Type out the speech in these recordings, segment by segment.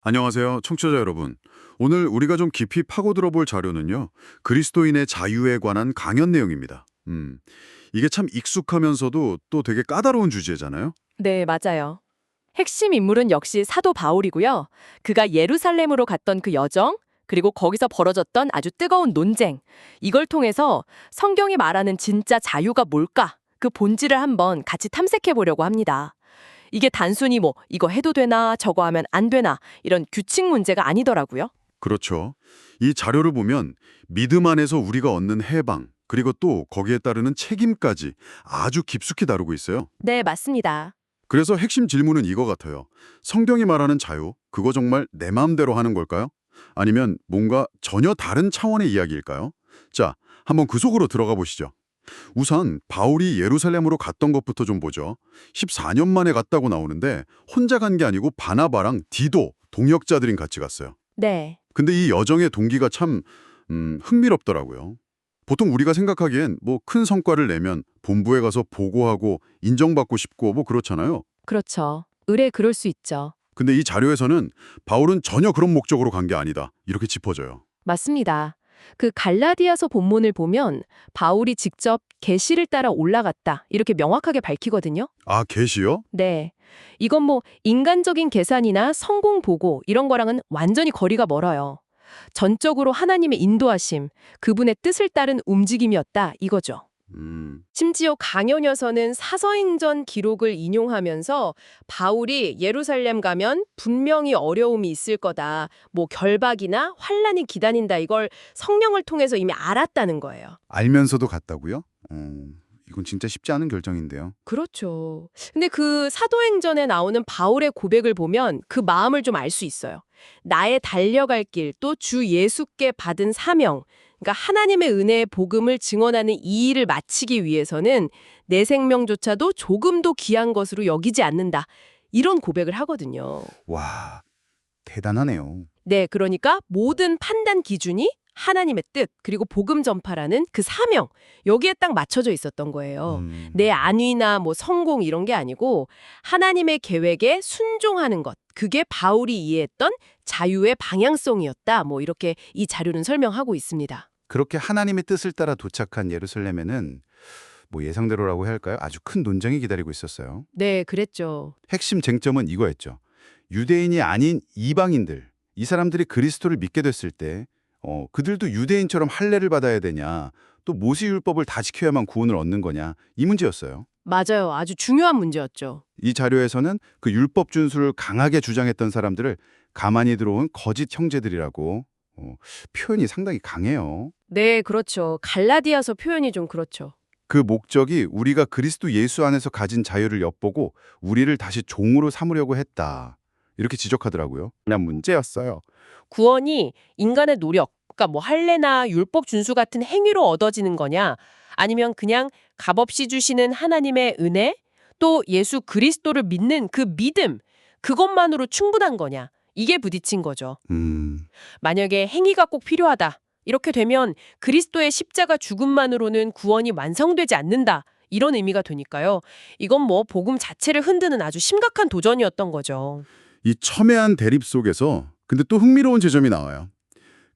안녕하세요, 청취자 여러분. 오늘 우리가 좀 깊이 파고들어 볼 자료는요, 그리스도인의 자유에 관한 강연 내용입니다. 이게 참 익숙하면서도 또 되게 까다로운 주제잖아요. 네, 맞아요. 핵심 인물은 역시 사도 바울이고요. 그가 예루살렘으로 갔던 그 여정, 그리고 거기서 벌어졌던 아주 뜨거운 논쟁. 이걸 통해서 성경이 말하는 진짜 자유가 뭘까? 그 본질을 한번 같이 탐색해 보려고 합니다. 이게 단순히 뭐 이거 해도 되나, 저거 하면 안 되나 이런 규칙 문제가 아니더라고요. 그렇죠. 이 자료를 보면 믿음 안에서 우리가 얻는 해방, 그리고 또 거기에 따르는 책임까지 아주 깊숙이 다루고 있어요. 네, 맞습니다. 그래서 핵심 질문은 이거 같아요. 성경이 말하는 자유, 그거 정말 내 마음대로 하는 걸까요? 아니면 뭔가 전혀 다른 차원의 이야기일까요? 자, 한번 그 속으로 들어가 보시죠. 우선 바울이 예루살렘으로 갔던 것부터 좀 보죠. 14년 만에 갔다고 나오는데 혼자 간 게 아니고 바나바랑 디도, 동역자들인 같이 갔어요. 네. 근데 이 여정의 동기가 참 흥미롭더라고요. 보통 우리가 생각하기엔 뭐 큰 성과를 내면 본부에 가서 보고하고 인정받고 싶고 뭐 그렇잖아요. 그렇죠. 의뢰 그럴 수 있죠. 근데 이 자료에서는 바울은 전혀 그런 목적으로 간 게 아니다. 이렇게 짚어져요. 맞습니다. 그 갈라디아서 본문을 보면 바울이 직접 계시를 따라 올라갔다. 이렇게 명확하게 밝히거든요. 아, 계시요? 네. 이건 뭐 인간적인 계산이나 성공 보고 이런 거랑은 완전히 거리가 멀어요. 전적으로 하나님의 인도하심, 그분의 뜻을 따른 움직임이었다 이거죠. 심지어 강연에서는 사서행전 기록을 인용하면서 바울이 예루살렘 가면 분명히 어려움이 있을 거다. 뭐 결박이나 환란이 기다린다. 이걸 성령을 통해서 이미 알았다는 거예요. 알면서도 갔다고요? 이건 진짜 쉽지 않은 결정인데요. 그렇죠. 근데 그 사도행전에 나오는 바울의 고백을 보면 그 마음을 좀 알 수 있어요. 나의 달려갈 길, 또 주 예수께 받은 사명, 그러니까 하나님의 은혜의 복음을 증언하는 이 일을 마치기 위해서는 내 생명조차도 조금도 귀한 것으로 여기지 않는다. 이런 고백을 하거든요. 와, 대단하네요. 네, 그러니까 모든 판단 기준이 하나님의 뜻, 그리고 복음 전파라는 그 사명, 여기에 딱 맞춰져 있었던 거예요. 내 안위나 뭐 성공 이런 게 아니고 하나님의 계획에 순종하는 것, 그게 바울이 이해했던 자유의 방향성이었다. 뭐 이렇게 이 자료는 설명하고 있습니다. 그렇게 하나님의 뜻을 따라 도착한 예루살렘에는 뭐 예상대로라고 해야 할까요? 아주 큰 논쟁이 기다리고 있었어요. 네, 그랬죠. 핵심 쟁점은 이거였죠. 유대인이 아닌 이방인들, 이 사람들이 그리스도를 믿게 됐을 때 그들도 유대인처럼 할례를 받아야 되냐, 또 모세율법을 다 지켜야만 구원을 얻는 거냐, 이 문제였어요. 맞아요. 아주 중요한 문제였죠. 이 자료에서는 그 율법 준수를 강하게 주장했던 사람들을 가만히 들어온 거짓 형제들이라고 표현이 상당히 강해요. 네, 그렇죠. 갈라디아서 표현이 좀 그렇죠. 그 목적이 우리가 그리스도 예수 안에서 가진 자유를 엿보고 우리를 다시 종으로 삼으려고 했다. 이렇게 지적하더라고요. 그냥 문제였어요. 구원이 인간의 노력, 그러니까 뭐 할례나 율법 준수 같은 행위로 얻어지는 거냐, 아니면 그냥 값없이 주시는 하나님의 은혜, 또 예수 그리스도를 믿는 그 믿음, 그것만으로 충분한 거냐, 이게 부딪힌 거죠. 만약에 행위가 꼭 필요하다, 이렇게 되면 그리스도의 십자가 죽음만으로는 구원이 완성되지 않는다, 이런 의미가 되니까요. 이건 뭐 복음 자체를 흔드는 아주 심각한 도전이었던 거죠. 이 첨예한 대립 속에서 근데 또 흥미로운 지점이 나와요.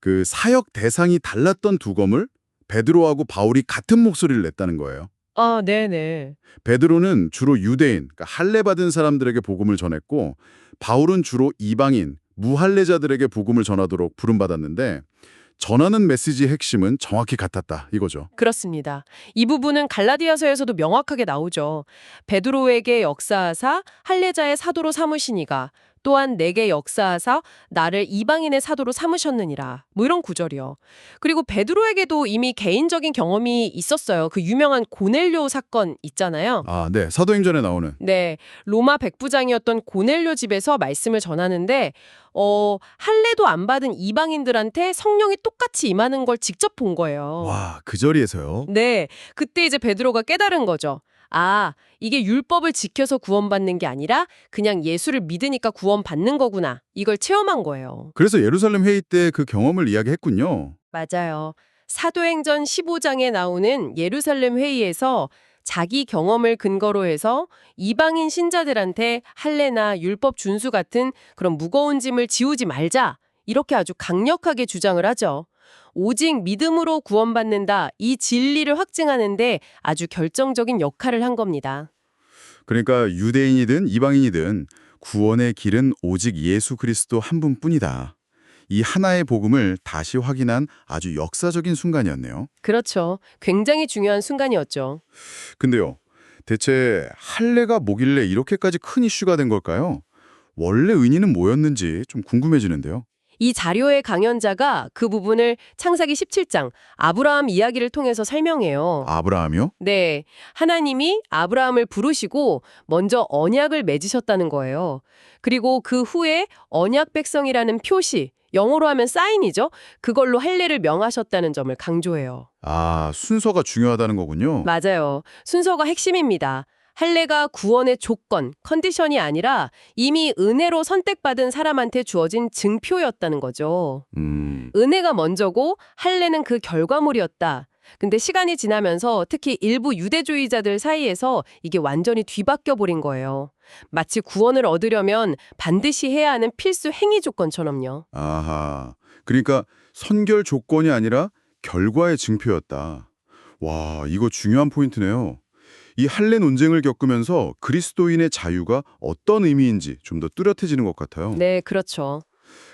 그 사역 대상이 달랐던 두 검을 베드로하고 바울이 같은 목소리를 냈다는 거예요. 아, 네네. 베드로는 주로 유대인, 그러니까 할례 받은 사람들에게 복음을 전했고 바울은 주로 이방인, 무할례자들에게 복음을 전하도록 부름받았는데 전하는 메시지의 핵심은 정확히 같았다 이거죠. 그렇습니다. 이 부분은 갈라디아서에서도 명확하게 나오죠. 베드로에게 역사하사 할례자의 사도로 삼으시니가 또한 내게 역사하사 나를 이방인의 사도로 삼으셨느니라. 뭐 이런 구절이요. 그리고 베드로에게도 이미 개인적인 경험이 있었어요. 그 유명한 고넬료 사건 있잖아요. 아, 네. 사도행전에 나오는. 네, 로마 백부장이었던 고넬료 집에서 말씀을 전하는데 할례도 안 받은 이방인들한테 성령이 똑같이 임하는 걸 직접 본 거예요. 와, 그 자리에서요. 네, 그때 이제 베드로가 깨달은 거죠. 아, 이게 율법을 지켜서 구원받는 게 아니라 그냥 예수를 믿으니까 구원받는 거구나. 이걸 체험한 거예요. 그래서 예루살렘 회의 때 그 경험을 이야기했군요. 맞아요. 사도행전 15장에 나오는 예루살렘 회의에서 자기 경험을 근거로 해서 이방인 신자들한테 할례나 율법 준수 같은 그런 무거운 짐을 지우지 말자. 이렇게 아주 강력하게 주장을 하죠. 오직 믿음으로 구원받는다. 이 진리를 확증하는데 아주 결정적인 역할을 한 겁니다. 그러니까 유대인이든 이방인이든 구원의 길은 오직 예수 그리스도 한 분뿐이다. 이 하나의 복음을 다시 확인한 아주 역사적인 순간이었네요. 그렇죠. 굉장히 중요한 순간이었죠. 근데요, 대체 할례가 뭐길래 이렇게까지 큰 이슈가 된 걸까요? 원래 의미는 뭐였는지 좀 궁금해지는데요. 이 자료의 강연자가 그 부분을 창세기 17장 아브라함 이야기를 통해서 설명해요. 아브라함이요? 네, 하나님이 아브라함을 부르시고 먼저 언약을 맺으셨다는 거예요. 그리고 그 후에 언약 백성이라는 표시, 영어로 하면 사인이죠. 그걸로 할례를 명하셨다는 점을 강조해요. 아, 순서가 중요하다는 거군요. 맞아요. 순서가 핵심입니다. 할례가 구원의 조건, 컨디션이 아니라 이미 은혜로 선택받은 사람한테 주어진 증표였다는 거죠. 은혜가 먼저고 할례는 그 결과물이었다. 근데 시간이 지나면서 특히 일부 유대주의자들 사이에서 이게 완전히 뒤바뀌어 버린 거예요. 마치 구원을 얻으려면 반드시 해야 하는 필수 행위 조건처럼요. 아하, 그러니까 선결 조건이 아니라 결과의 증표였다. 와, 이거 중요한 포인트네요. 이 할례 논쟁을 겪으면서 그리스도인의 자유가 어떤 의미인지 좀 더 뚜렷해지는 것 같아요. 네, 그렇죠.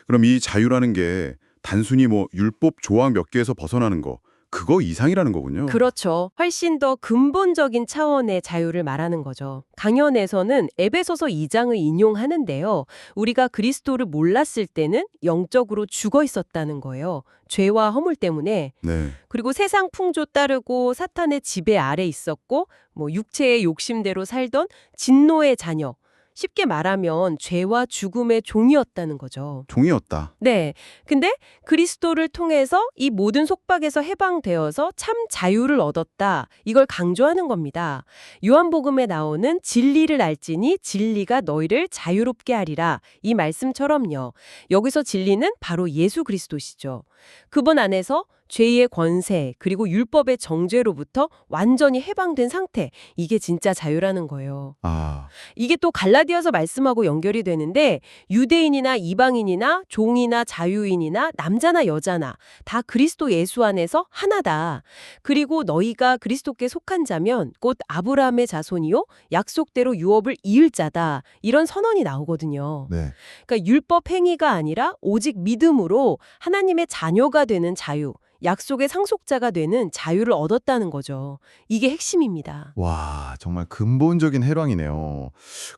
그럼 이 자유라는 게 단순히 뭐 율법 조항 몇 개에서 벗어나는 거, 그거 이상이라는 거군요. 그렇죠. 훨씬 더 근본적인 차원의 자유를 말하는 거죠. 강연에서는 에베소서 2장을 인용하는데요. 우리가 그리스도를 몰랐을 때는 영적으로 죽어 있었다는 거예요. 죄와 허물 때문에. 네. 그리고 세상 풍조 따르고 사탄의 지배 아래 있었고 육체의 욕심대로 살던 진노의 자녀. 쉽게 말하면 죄와 죽음의 종이었다는 거죠. 종이었다. 네. 근데 그리스도를 통해서 이 모든 속박에서 해방되어서 참 자유를 얻었다. 이걸 강조하는 겁니다. 요한복음에 나오는 진리를 알지니 진리가 너희를 자유롭게 하리라. 이 말씀처럼요. 여기서 진리는 바로 예수 그리스도시죠. 그분 안에서 죄의 권세 그리고 율법의 정죄로부터 완전히 해방된 상태. 이게 진짜 자유라는 거예요. 아, 이게 또 갈라디아서 말씀하고 연결이 되는데 유대인이나 이방인이나 종이나 자유인이나 남자나 여자나 다 그리스도 예수 안에서 하나다. 그리고 너희가 그리스도께 속한 자면 곧 아브라함의 자손이요 약속대로 유업을 이을 자다. 이런 선언이 나오거든요. 네. 그러니까 율법 행위가 아니라 오직 믿음으로 하나님의 자녀가 되는 자유. 약속의 상속자가 되는 자유를 얻었다는 거죠. 이게 핵심입니다. 와, 정말 근본적인 해랑이네요.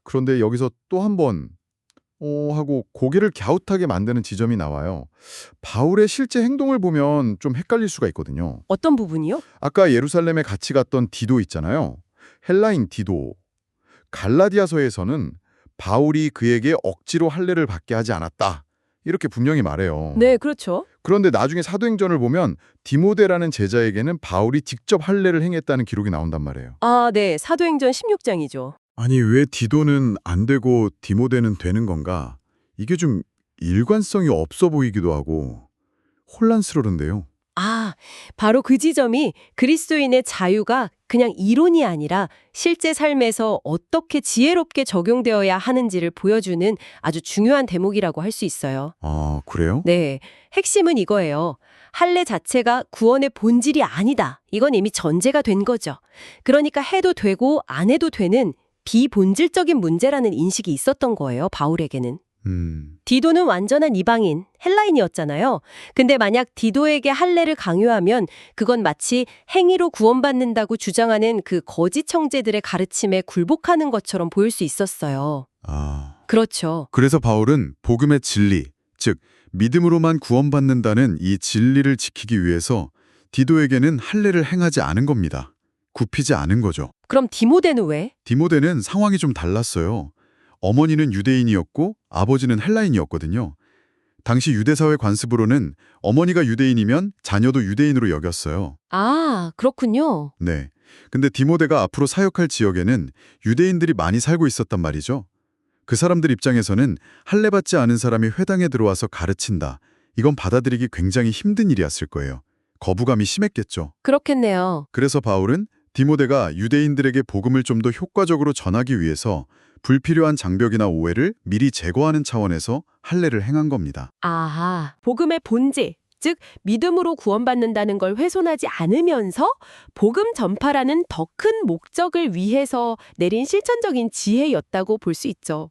그런데 여기서 또 한 번 하고 고개를 갸웃하게 만드는 지점이 나와요. 바울의 실제 행동을 보면 좀 헷갈릴 수가 있거든요. 어떤 부분이요? 아까 예루살렘에 같이 갔던 디도 있잖아요. 헬라인 디도. 갈라디아서에서는 바울이 그에게 억지로 할례를 받게 하지 않았다. 이렇게 분명히 말해요. 네, 그렇죠. 그런데 나중에 사도행전을 보면 디모데라는 제자에게는 바울이 직접 할례를 행했다는 기록이 나온단 말이에요. 아, 네. 사도행전 16장이죠. 아니 왜 디도는 안 되고 디모데는 되는 건가? 이게 좀 일관성이 없어 보이기도 하고 혼란스러운데요. 아, 바로 그 지점이 그리스도인의 자유가 그냥 이론이 아니라 실제 삶에서 어떻게 지혜롭게 적용되어야 하는지를 보여주는 아주 중요한 대목이라고 할 수 있어요. 아, 그래요? 네, 핵심은 이거예요. 할례 자체가 구원의 본질이 아니다. 이건 이미 전제가 된 거죠. 그러니까 해도 되고 안 해도 되는 비본질적인 문제라는 인식이 있었던 거예요, 바울에게는. 디도는 완전한 이방인, 헬라인이었잖아요. 근데 만약 디도에게 할례를 강요하면 그건 마치 행위로 구원받는다고 주장하는 그 거짓 청제들의 가르침에 굴복하는 것처럼 보일 수 있었어요. 아, 그렇죠. 그래서 바울은 복음의 진리, 즉 믿음으로만 구원받는다는 이 진리를 지키기 위해서 디도에게는 할례를 행하지 않은 겁니다. 굽히지 않은 거죠. 그럼 디모데는 왜? 디모데는 상황이 좀 달랐어요. 어머니는 유대인이었고 아버지는 헬라인이었거든요. 당시 유대사회 관습으로는 어머니가 유대인이면 자녀도 유대인으로 여겼어요. 아, 그렇군요. 네. 근데 디모데가 앞으로 사역할 지역에는 유대인들이 많이 살고 있었단 말이죠. 그 사람들 입장에서는 할례받지 않은 사람이 회당에 들어와서 가르친다. 이건 받아들이기 굉장히 힘든 일이었을 거예요. 거부감이 심했겠죠. 그렇겠네요. 그래서 바울은 디모데가 유대인들에게 복음을 좀 더 효과적으로 전하기 위해서 불필요한 장벽이나 오해를 미리 제거하는 차원에서 할례를 행한 겁니다. 아하, 복음의 본질, 즉 믿음으로 구원받는다는 걸 훼손하지 않으면서 복음 전파라는 더 큰 목적을 위해서 내린 실천적인 지혜였다고 볼 수 있죠.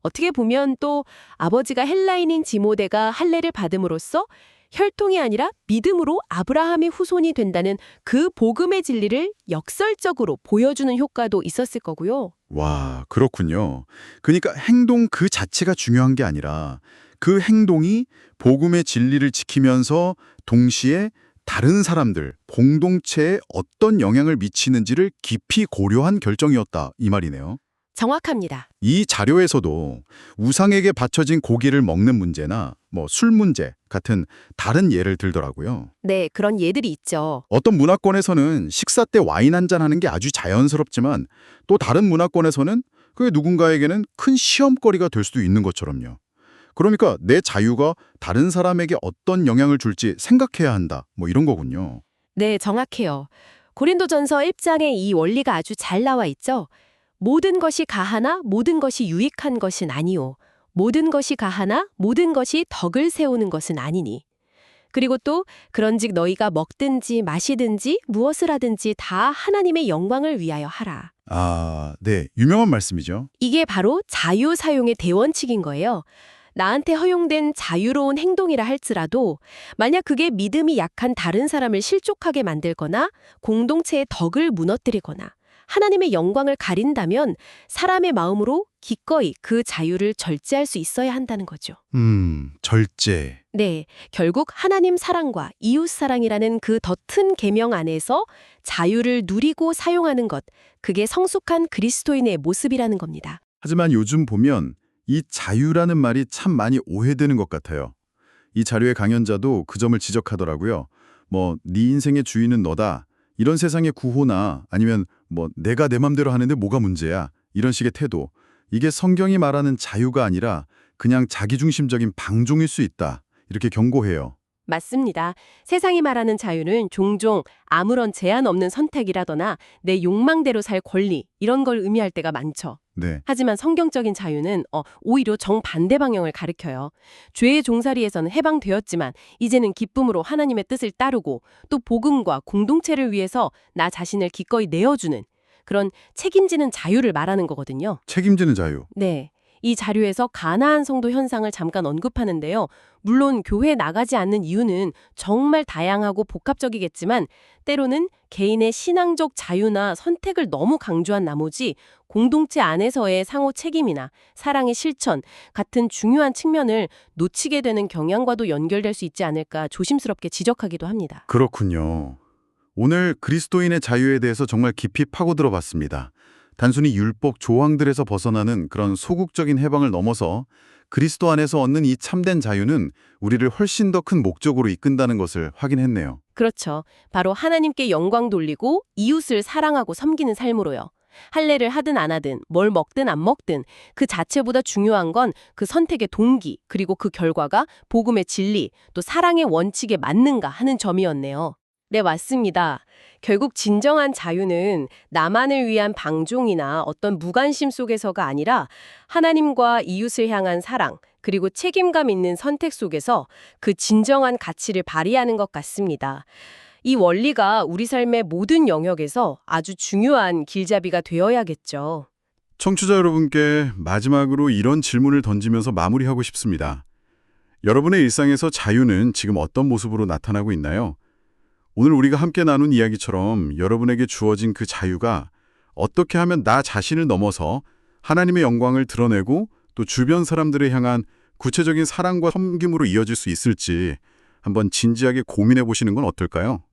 어떻게 보면 또 아버지가 헬라인인 디모데가 할례를 받음으로써 혈통이 아니라 믿음으로 아브라함의 후손이 된다는 그 복음의 진리를 역설적으로 보여주는 효과도 있었을 거고요. 와, 그렇군요. 그러니까 행동 그 자체가 중요한 게 아니라 그 행동이 복음의 진리를 지키면서 동시에 다른 사람들, 공동체에 어떤 영향을 미치는지를 깊이 고려한 결정이었다, 이 말이네요. 정확합니다. 이 자료에서도 우상에게 바쳐진 고기를 먹는 문제나 술 문제 같은 다른 예를 들더라고요. 네, 그런 예들이 있죠. 어떤 문화권에서는 식사 때 와인 한잔 하는 게 아주 자연스럽지만 또 다른 문화권에서는 그게 누군가에게는 큰 시험거리가 될 수도 있는 것처럼요. 그러니까 내 자유가 다른 사람에게 어떤 영향을 줄지 생각해야 한다. 이런 거군요. 네, 정확해요. 고린도전서 1장에 이 원리가 아주 잘 나와 있죠. 모든 것이 가하나 모든 것이 유익한 것은 아니요. 모든 것이 가하나 모든 것이 덕을 세우는 것은 아니니. 그리고 또 그런즉 너희가 먹든지 마시든지 무엇을 하든지 다 하나님의 영광을 위하여 하라. 아, 네. 유명한 말씀이죠. 이게 바로 자유 사용의 대원칙인 거예요. 나한테 허용된 자유로운 행동이라 할지라도 만약 그게 믿음이 약한 다른 사람을 실족하게 만들거나 공동체의 덕을 무너뜨리거나 하나님의 영광을 가린다면 사람의 마음으로 기꺼이 그 자유를 절제할 수 있어야 한다는 거죠. 절제. 네, 결국 하나님 사랑과 이웃 사랑이라는 그 더 큰 계명 안에서 자유를 누리고 사용하는 것, 그게 성숙한 그리스도인의 모습이라는 겁니다. 하지만 요즘 보면 이 자유라는 말이 참 많이 오해되는 것 같아요. 이 자료의 강연자도 그 점을 지적하더라고요. 네 인생의 주인은 너다. 이런 세상의 구호나 아니면 내가 내 맘대로 하는데 뭐가 문제야. 이런 식의 태도. 이게 성경이 말하는 자유가 아니라 그냥 자기중심적인 방종일 수 있다. 이렇게 경고해요. 맞습니다. 세상이 말하는 자유는 종종 아무런 제한 없는 선택이라거나 내 욕망대로 살 권리 이런 걸 의미할 때가 많죠. 네. 하지만 성경적인 자유는 오히려 정반대 방향을 가리켜요. 죄의 종살이에서는 해방되었지만 이제는 기쁨으로 하나님의 뜻을 따르고 또 복음과 공동체를 위해서 나 자신을 기꺼이 내어주는 그런 책임지는 자유를 말하는 거거든요. 책임지는 자유. 네. 이 자료에서 가나안 성도 현상을 잠깐 언급하는데요. 물론 교회에 나가지 않는 이유는 정말 다양하고 복합적이겠지만 때로는 개인의 신앙적 자유나 선택을 너무 강조한 나머지 공동체 안에서의 상호 책임이나 사랑의 실천 같은 중요한 측면을 놓치게 되는 경향과도 연결될 수 있지 않을까 조심스럽게 지적하기도 합니다. 그렇군요. 오늘 그리스도인의 자유에 대해서 정말 깊이 파고들어 봤습니다. 단순히 율법 조항들에서 벗어나는 그런 소극적인 해방을 넘어서 그리스도 안에서 얻는 이 참된 자유는 우리를 훨씬 더 큰 목적으로 이끈다는 것을 확인했네요. 그렇죠. 바로 하나님께 영광 돌리고 이웃을 사랑하고 섬기는 삶으로요. 할례를 하든 안 하든 뭘 먹든 안 먹든 그 자체보다 중요한 건 그 선택의 동기 그리고 그 결과가 복음의 진리 또 사랑의 원칙에 맞는가 하는 점이었네요. 네, 맞습니다. 결국 진정한 자유는 나만을 위한 방종이나 어떤 무관심 속에서가 아니라 하나님과 이웃을 향한 사랑, 그리고 책임감 있는 선택 속에서 그 진정한 가치를 발휘하는 것 같습니다. 이 원리가 우리 삶의 모든 영역에서 아주 중요한 길잡이가 되어야겠죠. 청취자 여러분께 마지막으로 이런 질문을 던지면서 마무리하고 싶습니다. 여러분의 일상에서 자유는 지금 어떤 모습으로 나타나고 있나요? 오늘 우리가 함께 나눈 이야기처럼 여러분에게 주어진 그 자유가 어떻게 하면 나 자신을 넘어서 하나님의 영광을 드러내고 또 주변 사람들을 향한 구체적인 사랑과 섬김으로 이어질 수 있을지 한번 진지하게 고민해 보시는 건 어떨까요?